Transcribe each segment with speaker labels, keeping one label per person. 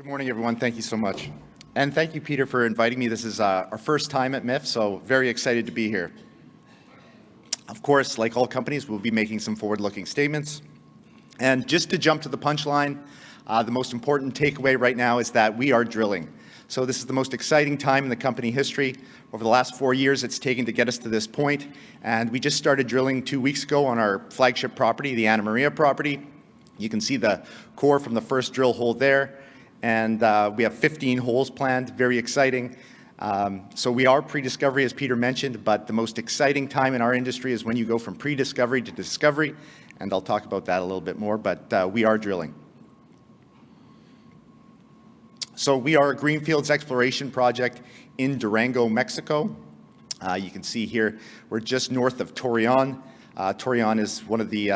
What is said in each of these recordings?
Speaker 1: morning, everyone. Thank you so much. And thank you, Peter, for inviting me. This is our first time at MIF, so very excited to be here. Of course, like all companies, we'll be making some forward-looking statements. And just to jump to the punchline, the most important takeaway right now is that we are drilling. So this is the most exciting time in the company history. Over the last 4 years, it's taken to get us to this point. And we just started drilling 2 weeks ago on our flagship property, the Anna Maria property. You can see the core from the first drill hole there. And we have 15 holes planned, very exciting. So we are pre-discovery, as Peter mentioned, but the most exciting time in our industry is when you go from pre-discovery to discovery, and I'll talk about that a little bit more, but we are drilling. So we are a greenfields exploration project in Durango, Mexico. You can see here, we're just north of Torreon. Torreon is one of the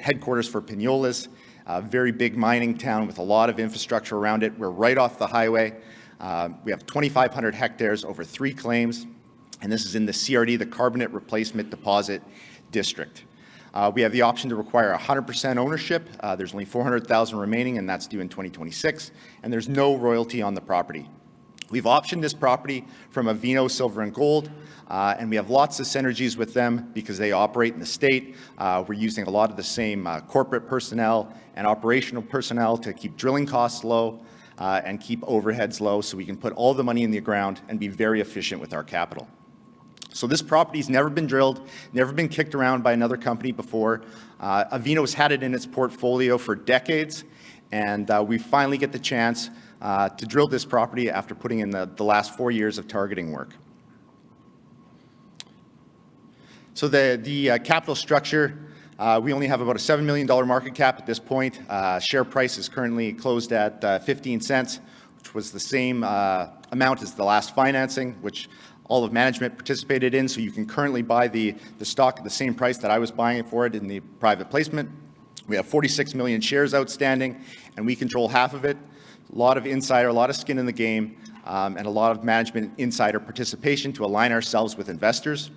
Speaker 1: headquarters for Peñoles. A very big mining town with a lot of infrastructure around it. We're right off the highway. We have 2,500 hectares, over 3 claims, and this is in the CRD, the Carbonate Replacement Deposit District. We have the option to acquire 100% ownership. There's only 400,000 remaining, and that's due in 2026, and there's no royalty on the property. We've optioned this property from Avino Silver and Gold, and we have lots of synergies with them because they operate in the state. We're using a lot of the same corporate personnel and operational personnel to keep drilling costs low and keep overheads low so we can put all the money in the ground and be very efficient with our capital. So this property's never been drilled, never been kicked around by another company before. Avino's had it in its portfolio for decades, and we finally get the chance to drill this property after putting in the last 4 years of targeting work. So the capital structure, we only have about a $7 million market cap at this point. Share price is currently closed at 15 cents, which was the same amount as the last financing, which all of management participated in. So you can currently buy the stock at the same price that I was buying it for it in the private placement. We have 46 million shares outstanding, and we control half of it. A lot of insider, a lot of skin in the game, and a lot of management insider participation to align ourselves with investors.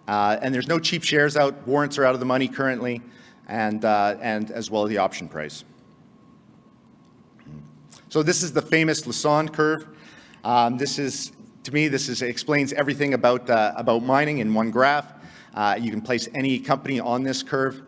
Speaker 1: And there's no cheap shares out. Warrants are out of the money currently, and as well as the option price. So this is the famous Lassonde curve. To me, this explains everything about mining in one graph. You can place any company on this curve.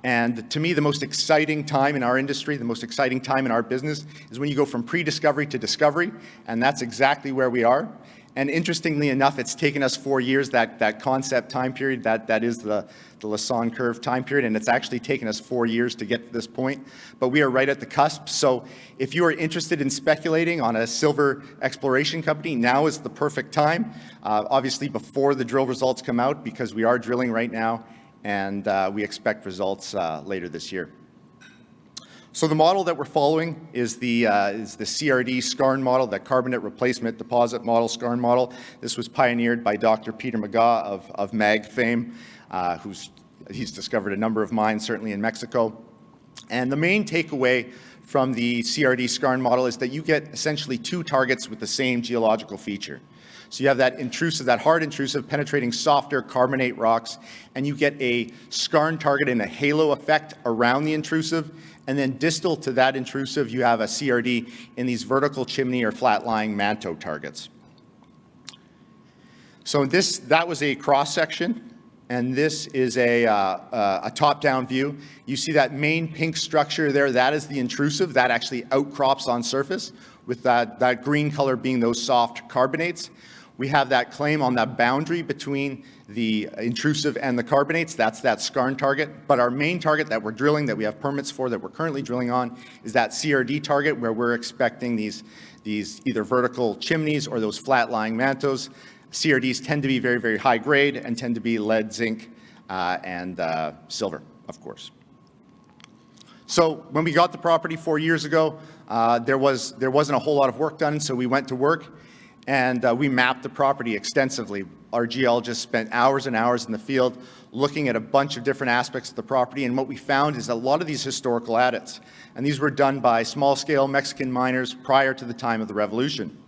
Speaker 1: And to me, the most exciting time in our industry, the most exciting time in our business is when you go from pre-discovery to discovery, and that's exactly where we are. And interestingly enough, it's taken us 4 years, that concept time period, that is the Lassonde curve time period, and it's actually taken us 4 years to get to this point. But we are right at the cusp. So if you are interested in speculating on a silver exploration company, now is the perfect time. Obviously before the drill results come out, because we are drilling right now, and we expect results later this year. So the model that we're following is the CRD SCARN model, that Carbonate Replacement Deposit Model, SCARN model. This was pioneered by Dr. Peter McGaugh of MAG fame, he's discovered a number of mines, certainly in Mexico. And the main takeaway from the CRD SCARN model is that you get essentially 2 targets with the same geological feature. So you have that intrusive, that hard intrusive, penetrating softer carbonate rocks, and you get a SCARN target and a halo effect around the intrusive, and then distal to that intrusive, you have a CRD in these vertical chimney or flat-lying manto targets. So that was a cross-section, and this is a top-down view. You see that main pink structure there, that is the intrusive, that actually outcrops on surface, with that green color being those soft carbonates. We have that claim on that boundary between the intrusive and the carbonates. That's that SCARN target. But our main target that we're drilling, that we have permits for, that we're currently drilling on, is that CRD target, where we're expecting these either vertical chimneys or those flat-lying mantos. CRDs tend to be very, very high grade and tend to be lead, zinc, and silver, of course. So when we got the property 4 years ago, there wasn't a whole lot of work done, so we went to work. And we mapped the property extensively. Our geologists spent hours and hours in the field looking at a bunch of different aspects of the property, and what we found is a lot of these historical adits. And these were done by small-scale Mexican miners prior to the time of the revolution.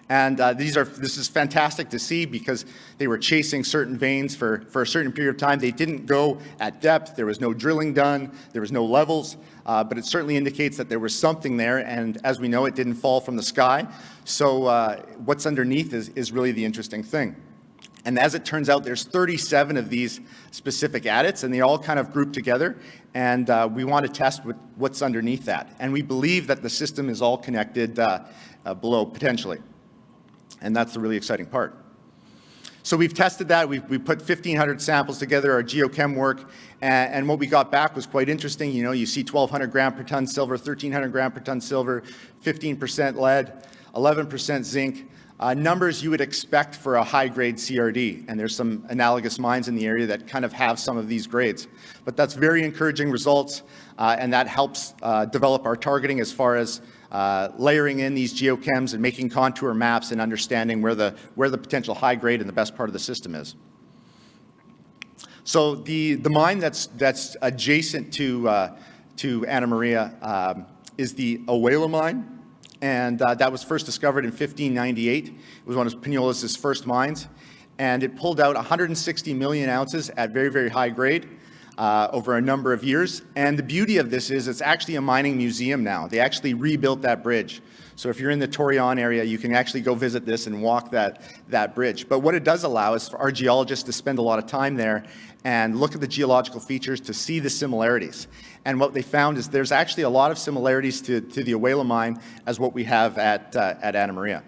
Speaker 1: And this is fantastic to see because they were chasing certain veins for a certain period of time. They didn't go at depth. There was no drilling done. There was no levels. But it certainly indicates that there was something there. And as we know, it didn't fall from the sky. So what's underneath is really the interesting thing. And as it turns out, there's 37 of these specific adits, and they all kind of group together. And we want to test what's underneath that. And we believe that the system is all connected below potentially. And that's the really exciting part. So we've tested that. We put 1,500 samples together, our geochem work, and what we got back was quite interesting. You know, you see 1,200 gram per ton silver, 1,300 gram per ton silver, 15% lead, 11% zinc. Numbers you would expect for a high-grade CRD, and there's some analogous mines in the area that kind of have some of these grades. But that's very encouraging results, and that helps develop our targeting as far as layering in these geochems and making contour maps and understanding where the potential high grade and the best part of the system is. So the mine that's adjacent to Anna Maria is the Awela mine. And that was first discovered in 1598. It was one of Peñoles' first mines. And it pulled out 160 million ounces at very, very high grade over a number of years. And the beauty of this is it's actually a mining museum now. They actually rebuilt that bridge. So if you're in the Torreon area, you can actually go visit this and walk that bridge. But what it does allow is for our geologists to spend a lot of time there and look at the geological features to see the similarities. And what they found is there's actually a lot of similarities to the Awela mine as what we have at Anna Maria.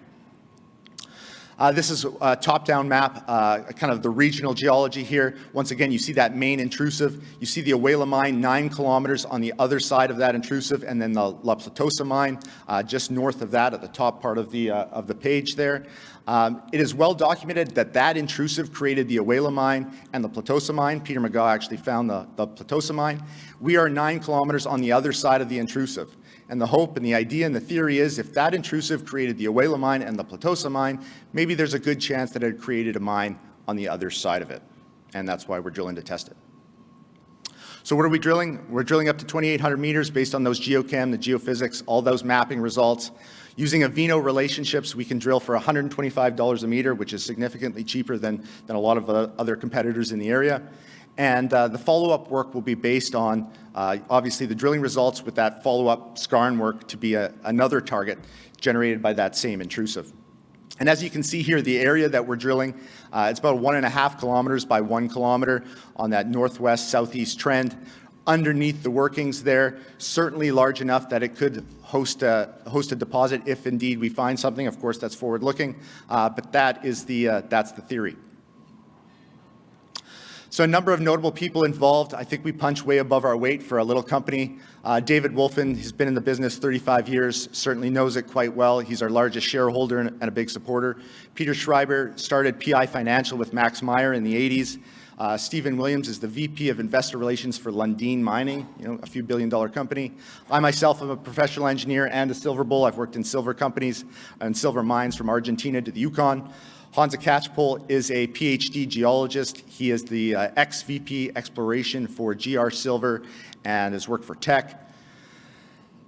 Speaker 1: This is a top-down map, kind of the regional geology here. Once again, you see that main intrusive. You see the Awela mine 9 kilometers on the other side of that intrusive, and then the La Platosa mine just north of that at the top part of the page there. It is well documented that intrusive created the Awela mine and the Platosa mine. Peter McGaw actually found the Platosa mine. We are 9 kilometers on the other side of the intrusive. And the hope and the idea and the theory is if that intrusive created the Awela mine and the Platosa mine, maybe there's a good chance that it created a mine on the other side of it. And that's why we're drilling to test it. So what are we drilling? We're drilling up to 2,800 meters based on those geochem, the geophysics, all those mapping results. Using Avino relationships, we can drill for $125 a meter, which is significantly cheaper than a lot of other competitors in the area. And the follow-up work will be based on, obviously, the drilling results with that follow-up skarn work to be another target generated by that same intrusive. And as you can see here, the area that we're drilling, it's about 1.5 kilometers by 1 kilometer on that northwest-southeast trend. Underneath the workings there, certainly large enough that it could host a deposit if indeed we find something. Of course, that's forward-looking, but that's the theory. So a number of notable people involved. I think we punch way above our weight for a little company. David Wolfen, he's been in the business 35 years, certainly knows it quite well. He's our largest shareholder and a big supporter. Peter Schreiber started PI Financial with Max Meyer in the 80s. Stephen Williams is the VP of Investor Relations for Lundin Mining, a few billion-dollar company. I myself am a professional engineer and a silver bull. I've worked in silver companies and silver mines from Argentina to the Yukon. Hansa Catchpole is a PhD geologist. He is the ex-VP Exploration for GR Silver and has worked for Teck.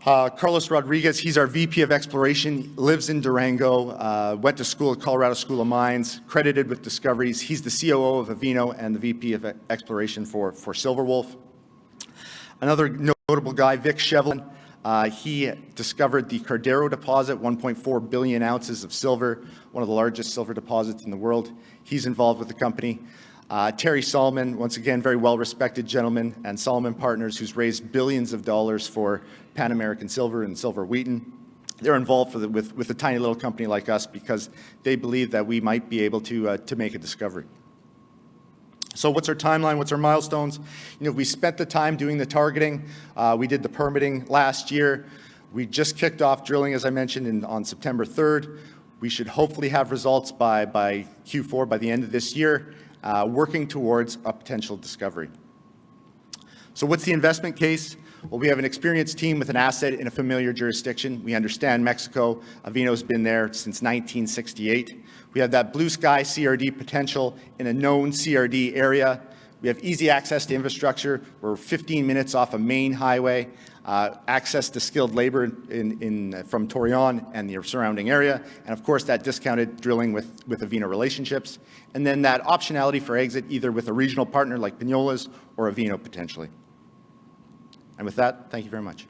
Speaker 1: Carlos Rodriguez, he's our VP of Exploration, lives in Durango, went to school at Colorado School of Mines, credited with discoveries. He's the COO of Avino and the VP of Exploration for Silverwolf. Another notable guy, Vic Shevlin, he discovered the Cordero deposit, 1.4 billion ounces of silver, one of the largest silver deposits in the world. He's involved with the company. Terry Solomon, once again, very well-respected gentleman, and Solomon Partners, who's raised billions of dollars for Pan American Silver and Silver Wheaton. They're involved with a tiny little company like us because they believe that we might be able to make a discovery. So what's our timeline? What's our milestones? We spent the time doing the targeting. We did the permitting last year. We just kicked off drilling, as I mentioned, on September 3rd. We should hopefully have results by Q4, by the end of this year, working towards a potential discovery. So what's the investment case? Well, we have an experienced team with an asset in a familiar jurisdiction. We understand Mexico. Avino's been there since 1968. We have that blue sky CRD potential in a known CRD area. We have easy access to infrastructure. We're 15 minutes off a main highway, access to skilled labor from Torreon and the surrounding area, and of course that discounted drilling with Avino relationships, and then that optionality for exit either with a regional partner like Peñoles or Avino potentially. And with that, thank you very much.